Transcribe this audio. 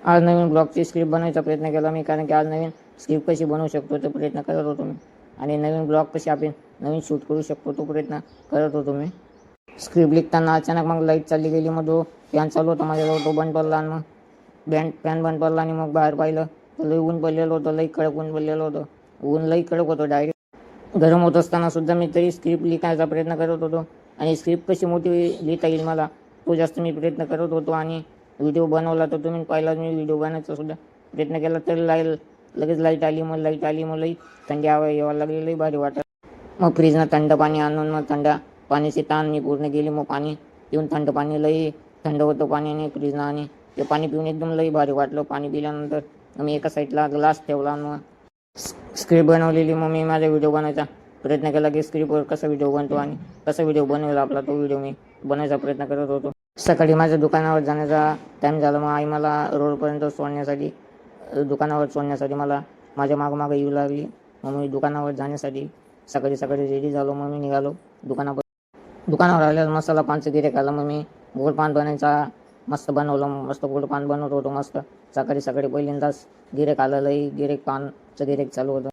आज नवीन ब्लॉगची स्क्रिप्ट बनवायचा प्रयत्न केला मी, कारण की आज नवीन स्क्रिप्ट कशी बनवू शकतो तो प्रयत्न करत होतो मी. आणि नवीन ब्लॉग कशी आपण नवीन शूट करू शकतो तो प्रयत्न करत होतो मी. स्क्रिप्ट लिखताना अचानक मग लाईट चालली गेली. मग तो फॅन चालू होता माझ्याजवळ, तो बंद पडला. आणि मग फॅन बंद पडला आणि मग बाहेर पाहिलं तर लई ऊन पडलेलं होतं, लई कडक ऊन पडलेलं होतं. ऊन लई कडक होतं, डायरेक्ट गरम होत असताना सुद्धा मी तरी स्क्रिप्ट लिखायचा प्रयत्न करत होतो. आणि स्क्रिप्ट कशी मोठी लिहिता येईल मला, तो जास्त मी प्रयत्न करत होतो. आणि व्हिडिओ बनवला तर तुम्ही पाहिला, मी व्हिडिओ बनवायचा सुद्धा प्रयत्न केला. तर लगेच लाईट आली. मग लाईट आली, मग लई थंडी हवा यायला लागली, लई भारी वाटत. मग फ्रीजनं थंड पाणी आणून मग थंड पाण्याची तहान मी पूर्ण केली. मग पाणी पिऊन, थंड पाणी लई थंड होतं पाण्याने फ्रीजनं, आणि ते पाणी पिऊन एकदम लई भारी वाटलं. पाणी पिल्यानंतर मी एका साईडला ग्लास ठेवला. मग स्क्रिप्ट बनवलेली. मग मी माझा व्हिडिओ बनवायचा प्रयत्न केला की स्क्रिप्टवर कसा व्हिडिओ बनतो आणि कसा व्हिडिओ बनवेल आपला, तो व्हिडिओ मी बनवायचा प्रयत्न करत होतो. सकाळी माझ्या दुकानावर जाण्याचा टाईम झाला. मग आई मला रोडपर्यंत सोडण्यासाठी, दुकानावर सोडण्यासाठी मला माझ्या मागं येऊ लागली. मग मी दुकानावर जाण्यासाठी सकाळी सकाळी रेडी झालो. मग मी निघालो दुकानावर आल्यावर मसाला पानचं गिऱ्हाईक आलं. मग मी गोड पान बनायचा मस्त बनवलं. मस्त गोड पान बनवत होतो मस्त. सकाळी सकाळी पहिल्यांदाच गिऱ्हाईक आलं, लई गिऱ्हाईक पानचं गिऱ्हाईक चालू होतं.